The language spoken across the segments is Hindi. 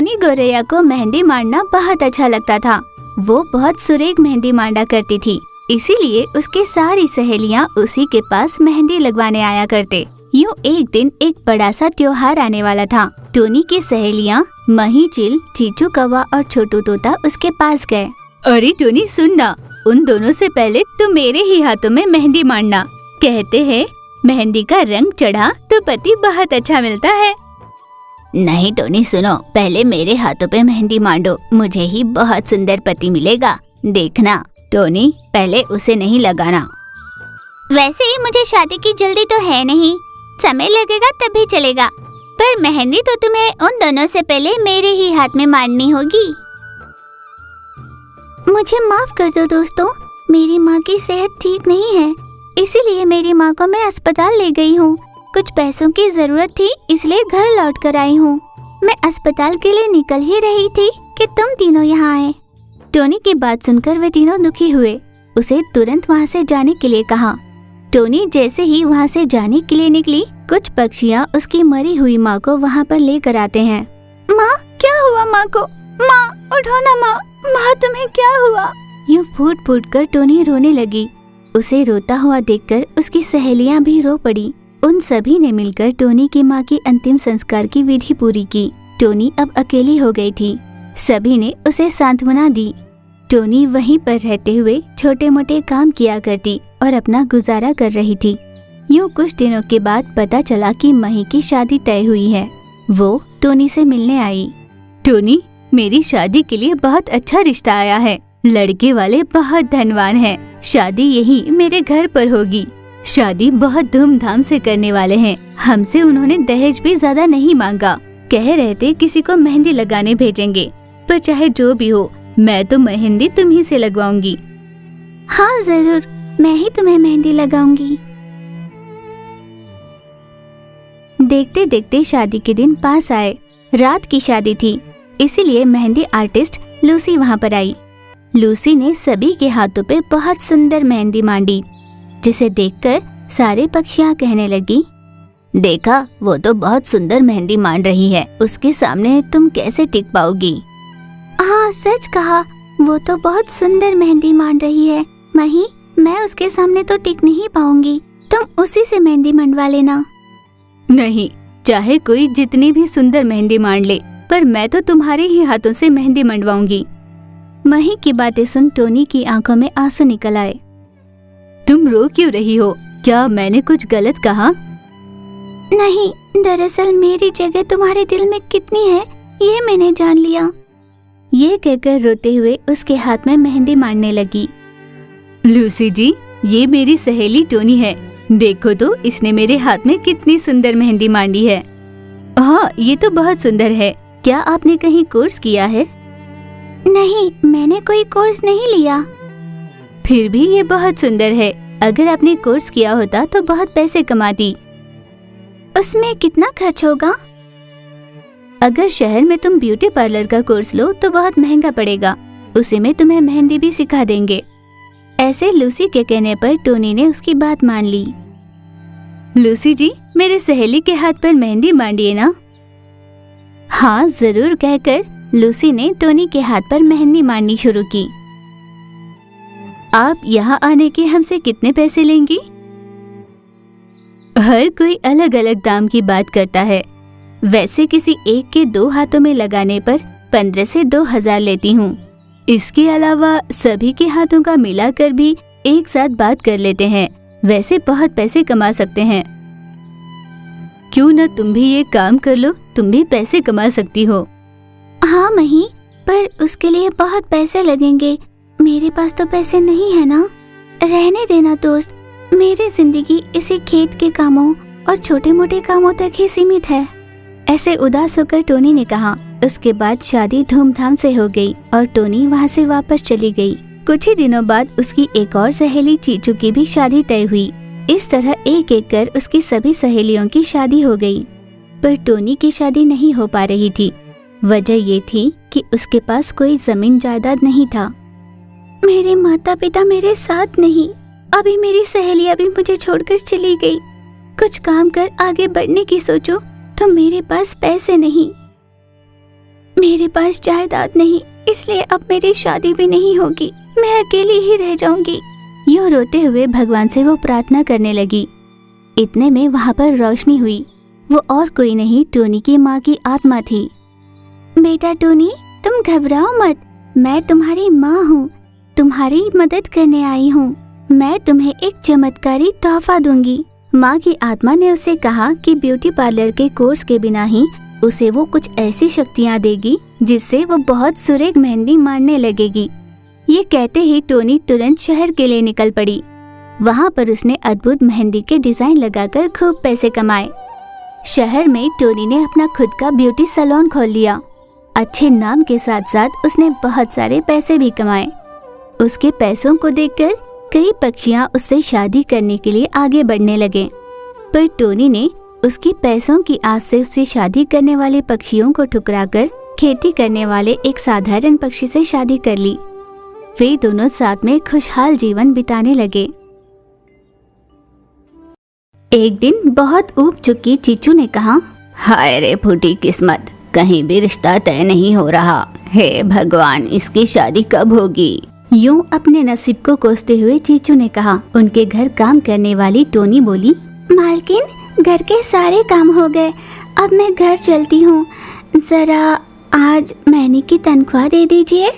टोनी गोरैया को मेहंदी मांडना बहुत अच्छा लगता था। वो बहुत सुरेख मेहंदी मांडा करती थी, इसीलिए उसकी सारी सहेलियां उसी के पास मेहंदी लगवाने आया करते। यूँ एक दिन एक बड़ा सा त्योहार आने वाला था। टोनी की सहेलियां मही चिल, चीचू कौवा और छोटू तोता उसके पास गए। अरे टोनी सुन ना, उन दोनों से पहले तू मेरे ही हाथों में मेहंदी मांडना। कहते हैं मेहंदी का रंग चढ़ा तो पति बहुत अच्छा मिलता है। नहीं टोनी सुनो, पहले मेरे हाथों पे मेहंदी मांडो, मुझे ही बहुत सुंदर पति मिलेगा। देखना टोनी, पहले उसे नहीं लगाना। वैसे ही मुझे शादी की जल्दी तो है नहीं, समय लगेगा तभी चलेगा, पर मेहंदी तो तुम्हें उन दोनों से पहले मेरे ही हाथ में मांडनी होगी। मुझे माफ कर दो दोस्तों, मेरी माँ की सेहत ठीक नहीं है, इसीलिए मेरी माँ को मैं अस्पताल ले गई हूँ। कुछ पैसों की जरूरत थी, इसलिए घर लौट कर आई हूँ। मैं अस्पताल के लिए निकल ही रही थी कि तुम तीनों यहाँ आए। टोनी की बात सुनकर वे तीनों दुखी हुए, उसे तुरंत वहाँ से जाने के लिए कहा। टोनी जैसे ही वहाँ से जाने के लिए निकली, कुछ पक्षियाँ उसकी मरी हुई माँ को वहाँ पर लेकर आते हैं। माँ, क्या हुआ माँ को? माँ उठो ना माँ, माँ तुम्हें क्या हुआ? यूँ फूट फूट कर टोनी रोने लगी। उसे रोता हुआ देखकर उसकी सहेलियाँ भी रो पड़ी। उन सभी ने मिलकर टोनी की माँ की अंतिम संस्कार की विधि पूरी की। टोनी अब अकेली हो गई थी। सभी ने उसे सांत्वना दी। टोनी वहीं पर रहते हुए छोटे मोटे काम किया करती और अपना गुजारा कर रही थी। यूँ कुछ दिनों के बाद पता चला कि मही की शादी तय हुई है। वो टोनी से मिलने आई। टोनी, मेरी शादी के लिए बहुत अच्छा रिश्ता आया है। लड़के वाले बहुत धनवान हैं। शादी यही मेरे घर पर होगी। शादी बहुत धूमधाम से करने वाले हैं। हमसे उन्होंने दहेज भी ज्यादा नहीं मांगा। कह रहे थे किसी को मेहंदी लगाने भेजेंगे, पर चाहे जो भी हो, मैं तो मेहंदी तुम्ही से लगवाऊंगी। हाँ जरूर, मैं ही तुम्हें मेहंदी लगाऊंगी। देखते देखते शादी के दिन पास आए। रात की शादी थी, इसीलिए मेहंदी आर्टिस्ट लूसी वहाँ पर आई। लूसी ने सभी के हाथों पे बहुत सुंदर मेहंदी मांडी, जिसे देखकर सारे पक्षियाँ कहने लगी, देखा वो तो बहुत सुंदर मेहंदी मांड रही है, उसके सामने तुम कैसे टिक पाओगी? हाँ सच कहा, वो तो बहुत सुंदर मेहंदी मांड रही है। मही, मैं उसके सामने तो टिक नहीं पाऊंगी, तुम उसी से मेहंदी मंडवा लेना। नहीं, चाहे कोई जितनी भी सुंदर मेहंदी मांड ले, पर मैं तो तुम्हारे ही हाथों से मेहंदी मंडवाऊंगी। मही की बातें सुन टोनी की आंखों में आंसू निकल आए। तुम रो क्यों रही हो? क्या मैंने कुछ गलत कहा? नहीं, दरअसल मेरी जगह तुम्हारे दिल में कितनी है ये मैंने जान लिया। ये कहकर रोते हुए उसके हाथ में मेहंदी मांडने लगी। लूसी जी, ये मेरी सहेली टोनी है। देखो तो इसने मेरे हाथ में कितनी सुंदर मेहंदी मांडी है। हाँ, ये तो बहुत सुंदर है। क्या आपने कहीं कोर्स किया है? नहीं, मैंने कोई कोर्स नहीं लिया। फिर भी ये बहुत सुंदर है। अगर आपने कोर्स किया होता तो बहुत पैसे कमाती। उसमें कितना खर्च होगा? अगर शहर में तुम ब्यूटी पार्लर का कोर्स लो तो बहुत महंगा पड़ेगा। उसी में तुम्हें मेहंदी भी सिखा देंगे। ऐसे लूसी के कहने पर टोनी ने उसकी बात मान ली। लूसी जी, मेरे सहेली के हाथ पर मेहंदी मांडिए ना। हाँ जरूर, कहकर लूसी ने टोनी के हाथ पर मेहंदी मांडनी शुरू की। आप यहाँ आने के हमसे कितने पैसे लेंगी? हर कोई अलग अलग दाम की बात करता है। वैसे किसी एक के 2 हाथों में लगाने पर 15 से 2000 लेती हूँ। इसके अलावा सभी के हाथों का मिलाकर भी एक साथ बात कर लेते हैं। वैसे बहुत पैसे कमा सकते हैं। क्यों न तुम भी ये काम कर लो, तुम भी पैसे कमा सकती हो। हाँ मही, पर उसके लिए बहुत पैसे लगेंगे। मेरे पास तो पैसे नहीं है ना। रहने देना दोस्त, मेरी जिंदगी इसी खेत के कामों और छोटे मोटे कामों तक ही सीमित है। ऐसे उदास होकर टोनी ने कहा। उसके बाद शादी धूमधाम से हो गई और टोनी वहाँ से वापस चली गई। कुछ ही दिनों बाद उसकी एक और सहेली चीचू की भी शादी तय हुई। इस तरह एक एक कर उसकी सभी सहेलियों की शादी हो गई, पर टोनी की शादी नहीं हो पा रही थी। वजह ये थी कि उसके पास कोई जमीन जायदाद नहीं था। मेरे माता पिता मेरे साथ नहीं, अभी मेरी सहेलियां भी मुझे छोड़कर चली गई। कुछ काम कर आगे बढ़ने की सोचो तो मेरे पास पैसे नहीं। मेरे पास जायदाद नहीं, इसलिए अब मेरी शादी भी नहीं होगी। मैं अकेली ही रह जाऊंगी। यूं रोते हुए भगवान से वो प्रार्थना करने लगी। इतने में वहाँ पर रोशनी हुई। वो और कोई नहीं, टोनी की माँ की आत्मा थी। बेटा टोनी, तुम घबराओ मत, मैं तुम्हारी माँ हूँ, तुम्हारी मदद करने आई हूँ। मैं तुम्हें एक चमत्कारी तोहफा दूंगी। माँ की आत्मा ने उसे कहा कि ब्यूटी पार्लर के कोर्स के बिना ही उसे वो कुछ ऐसी शक्तियाँ देगी जिससे वो बहुत सुरेख मेहंदी मारने लगेगी। ये कहते ही टोनी तुरंत शहर के लिए निकल पड़ी। वहाँ पर उसने अद्भुत मेहंदी के डिजाइन लगाकर खूब पैसे कमाए। शहर में टोनी ने अपना खुद का ब्यूटी सैलून खोल लिया। अच्छे नाम के साथ साथ उसने बहुत सारे पैसे भी कमाए। उसके पैसों को देखकर कई पक्षियां उससे शादी करने के लिए आगे बढ़ने लगे, पर टोनी ने उसके पैसों की आस से उससे शादी करने वाले पक्षियों को ठुकराकर खेती करने वाले एक साधारण पक्षी से शादी कर ली। वे दोनों साथ में खुशहाल जीवन बिताने लगे। एक दिन बहुत ऊब चुकी चीचू ने कहा, हाय रे फूटी किस्मत, कहीं भी रिश्ता तय नहीं हो रहा। हे भगवान, इसकी शादी कब होगी? यूं अपने नसीब को कोसते हुए चीचू ने कहा। उनके घर काम करने वाली टोनी बोली, मालकिन, घर के सारे काम हो गए, अब मैं घर चलती हूँ। जरा आज महीने की तनख्वाह दे दीजिए।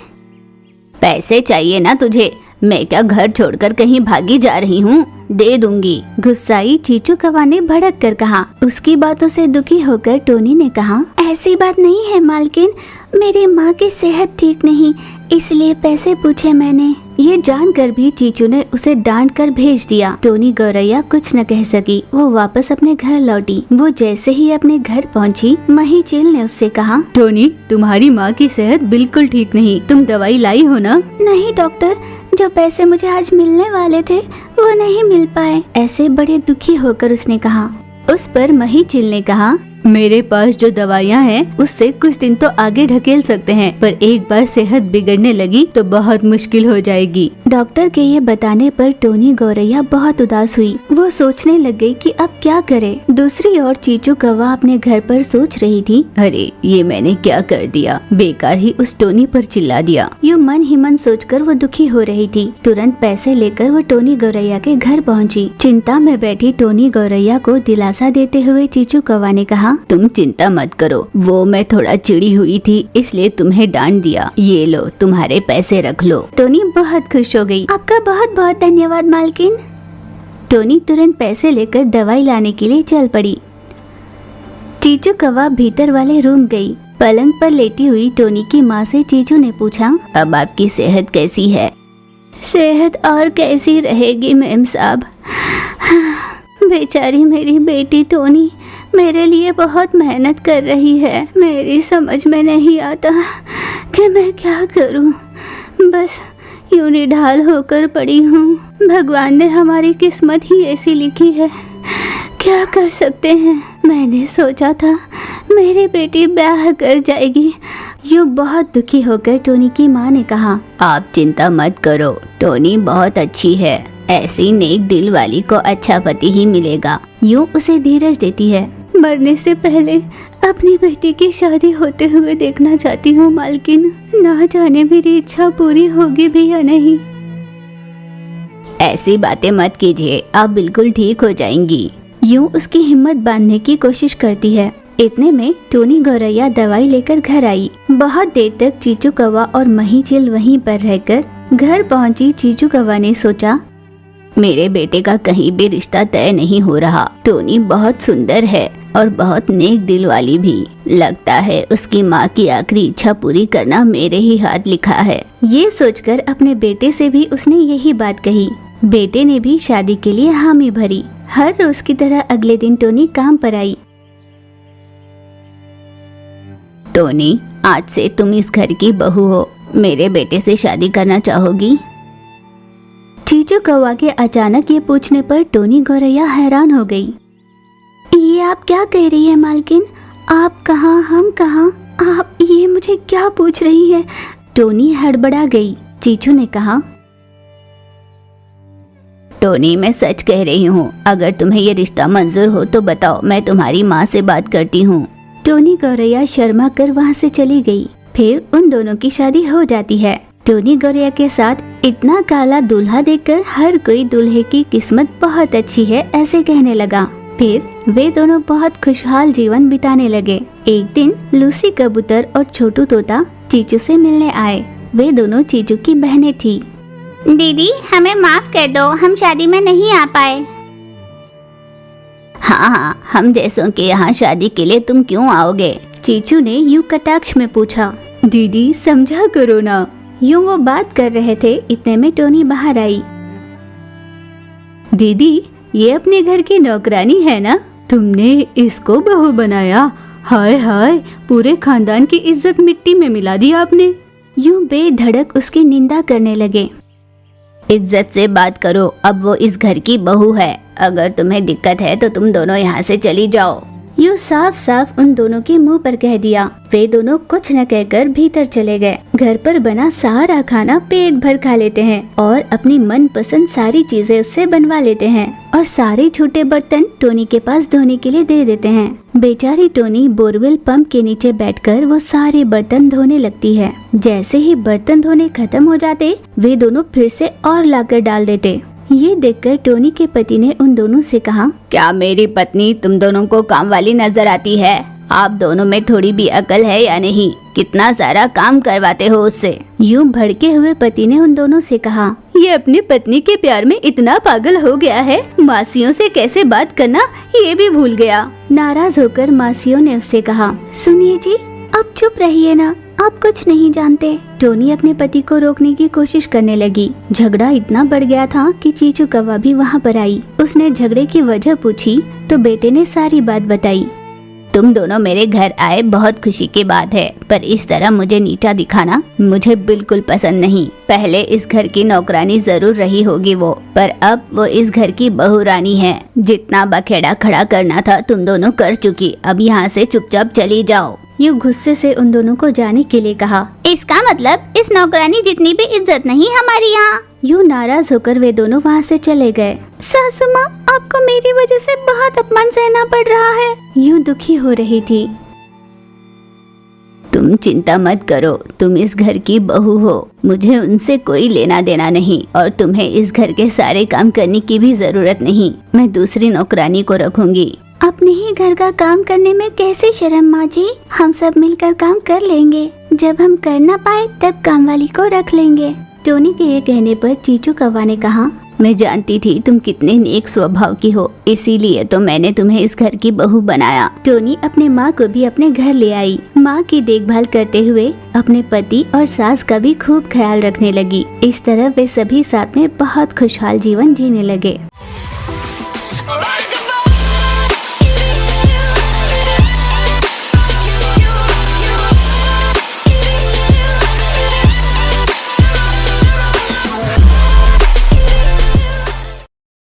पैसे चाहिए ना तुझे? मैं क्या घर छोड़कर कहीं भागी जा रही हूँ? दे दूंगी। गुस्साई चीचू कौवा ने भड़क कर कहा। उसकी बातों से दुखी होकर टोनी ने कहा, ऐसी बात नहीं है मालकिन, मेरी माँ की सेहत ठीक नहीं, इसलिए पैसे पूछे मैंने। ये जानकर भी चीचू ने उसे डांट कर भेज दिया। टोनी गौरैया कुछ न कह सकी। वो वापस अपने घर लौटी। वो जैसे ही अपने घर पहुंची, मही चील ने उससे कहा, टोनी, तुम्हारी माँ की सेहत बिल्कुल ठीक नहीं, तुम दवाई लाई हो ना? नहीं डॉक्टर, जो पैसे मुझे आज मिलने वाले थे वो नहीं मिल पाए। ऐसे बड़े दुखी होकर उसने कहा। उस पर मही चील ने कहा, मेरे पास जो दवाइयाँ हैं उससे कुछ दिन तो आगे ढकेल सकते हैं, पर एक बार सेहत बिगड़ने लगी तो बहुत मुश्किल हो जाएगी। डॉक्टर के ये बताने पर टोनी गौरैया बहुत उदास हुई। वो सोचने लग गई कि अब क्या करे। दूसरी ओर चीचू कौवा अपने घर पर सोच रही थी, अरे ये मैंने क्या कर दिया, बेकार ही उस टोनी पर चिल्ला दिया। यूं मन ही मन सोचकर वो दुखी हो रही थी। तुरंत पैसे लेकर वो टोनी गौरैया के घर पहुँची। चिंता में बैठी टोनी गौरैया को दिलासा देते हुए चीचू कौवा ने कहा, तुम चिंता मत करो, वो मैं थोड़ा चिड़ी हुई थी इसलिए तुम्हें डांट दिया। ये लो, तुम्हारे पैसे रख लो। टोनी बहुत खुश हो गई। आपका बहुत बहुत धन्यवाद मालकिन। टोनी तुरंत पैसे लेकर दवाई लाने के लिए चल पड़ी। चीचू कौवा भीतर वाले रूम गई। पलंग पर लेटी हुई टोनी की माँ से चीचू ने पूछा, अब आपकी सेहत कैसी है? सेहत और कैसी रहेगी मेम साहब, बेचारी मेरी बेटी टोनी मेरे लिए बहुत मेहनत कर रही है। मेरी समझ में नहीं आता कि मैं क्या करूं। बस यूं निढाल होकर पड़ी हूं। भगवान ने हमारी किस्मत ही ऐसी लिखी है, क्या कर सकते हैं। मैंने सोचा था मेरी बेटी ब्याह कर जाएगी। यूं बहुत दुखी होकर टोनी की माँ ने कहा, आप चिंता मत करो, टोनी बहुत अच्छी है, ऐसी नेक दिल वाली को अच्छा पति ही मिलेगा। यूं उसे धीरज देती है। मरने से पहले अपनी बेटी की शादी होते हुए देखना चाहती हूँ मालकिन, ना जाने मेरी इच्छा पूरी होगी भी या नहीं। ऐसी बातें मत कीजिए, आप बिल्कुल ठीक हो जाएंगी। यूं उसकी हिम्मत बांधने की कोशिश करती है। इतने में टोनी गौरैया दवाई लेकर घर आई। बहुत देर तक चीचू कौवा और मही चील वहीं पर रहकर घर पहुंची। चीचू कौवा ने सोचा, मेरे बेटे का कहीं भी रिश्ता तय नहीं हो रहा। टोनी बहुत सुंदर है और बहुत नेक दिल वाली भी। लगता है उसकी माँ की आखिरी इच्छा पूरी करना मेरे ही हाथ लिखा है। ये सोचकर अपने बेटे से भी उसने यही बात कही। बेटे ने भी शादी के लिए हामी भरी। हर रोज की तरह अगले दिन टोनी काम पर आई। टोनी, आज से तुम इस घर की बहू हो, मेरे बेटे से शादी करना चाहोगी? चीचू कौवा के अचानक ये पूछने पर टोनी गौरैया हैरान हो गई। ये आप क्या कह रही है मालकिन? आप कहाँ, हम कहाँ? आप ये मुझे क्या पूछ रही है? टोनी हड़बड़ा गई। चीचू ने कहा, टोनी मैं सच कह रही हूँ, अगर तुम्हें ये रिश्ता मंजूर हो तो बताओ, मैं तुम्हारी माँ से बात करती हूँ। टोनी गौरैया शर्मा कर वहाँ से चली गई। फिर उन दोनों की शादी हो जाती है। टोनी गौरिया के साथ इतना काला दूल्हा देखकर हर कोई दूल्हे की किस्मत बहुत अच्छी है ऐसे कहने लगा। फिर वे दोनों बहुत खुशहाल जीवन बिताने लगे। एक दिन लूसी कबूतर और छोटू तोता चीचू से मिलने आए। वे दोनों चीचू की बहनें थी। दीदी हमें माफ कर दो, हम शादी में नहीं आ पाए। हाँ, हम जैसों के यहाँ शादी के लिए तुम क्यों आओगे? चीचू ने यूं कटाक्ष में पूछा। दीदी समझा करो ना। यूं वो बात कर रहे थे, इतने में टोनी बाहर आई। दीदी ये अपने घर की नौकरानी है ना? तुमने इसको बहू बनाया? हाय हाय, पूरे खानदान की इज्जत मिट्टी में मिला दी आपने। यूं बेधड़क उसकी निंदा करने लगे। इज्जत से बात करो, अब वो इस घर की बहू है। अगर तुम्हें दिक्कत है तो तुम दोनों यहाँ से चली जाओ। यूं साफ साफ उन दोनों के मुंह पर कह दिया। वे दोनों कुछ न कहकर भीतर चले गए। घर पर बना सारा खाना पेट भर खा लेते हैं और अपनी मनपसंद सारी चीजें उससे बनवा लेते हैं और सारे छूटे बर्तन टोनी के पास धोने के लिए दे देते हैं। बेचारी टोनी बोरवेल पंप के नीचे बैठकर वो सारे बर्तन धोने लगती है। जैसे ही बर्तन धोने खत्म हो जाते, वे दोनों फिर से और लाकर डाल देते। ये देखकर टोनी के पति ने उन दोनों से कहा, क्या मेरी पत्नी तुम दोनों को काम वाली नजर आती है? आप दोनों में थोड़ी भी अकल है या नहीं? कितना सारा काम करवाते हो उससे। यूं भड़के हुए पति ने उन दोनों से कहा, ये अपनी पत्नी के प्यार में इतना पागल हो गया है, मासियों से कैसे बात करना ये भी भूल गया। नाराज होकर मासियों ने उससे कहा, सुनिए जी, आप चुप रहिए ना, आप कुछ नहीं जानते। टोनी अपने पति को रोकने की कोशिश करने लगी। झगड़ा इतना बढ़ गया था कि चीचू कौवा भी वहाँ पर आई। उसने झगड़े की वजह पूछी तो बेटे ने सारी बात बताई। तुम दोनों मेरे घर आए बहुत खुशी की बात है, पर इस तरह मुझे नीचा दिखाना मुझे बिल्कुल पसंद नहीं। पहले इस घर की नौकरानी जरूर रही होगी वो, पर अब वो इस घर की बहू रानी है। जितना बखेड़ा खड़ा करना था तुम दोनों कर चुकी, अब यहाँ से चुपचाप चली जाओ। यूं गुस्से से उन दोनों को जाने के लिए कहा। इसका मतलब इस नौकरानी जितनी भी इज्जत नहीं हमारी यहाँ। यूं नाराज होकर वे दोनों वहाँ से चले गए। सासू माँ, आपको मेरी वजह से बहुत अपमान सहना पड़ रहा है। यूं दुखी हो रही थी। तुम चिंता मत करो, तुम इस घर की बहू हो, मुझे उनसे कोई लेना देना नहीं और तुम्हें इस घर के सारे काम करने की भी जरूरत नहीं। मैं दूसरी नौकरानी को रखूंगी। अपने ही घर का काम करने में कैसे शर्म माँ जी? हम सब मिलकर काम कर लेंगे। जब हम कर ना पाए तब काम वाली को रख लेंगे। टोनी के ये कहने पर चीचू कौवा ने कहा, मैं जानती थी तुम कितने नेक स्वभाव की हो, इसीलिए तो मैंने तुम्हें इस घर की बहू बनाया। टोनी अपने माँ को भी अपने घर ले आई। माँ की देखभाल करते हुए अपने पति और सास का भी खूब ख्याल रखने लगी। इस तरह वे सभी साथ में बहुत खुशहाल जीवन जीने लगे।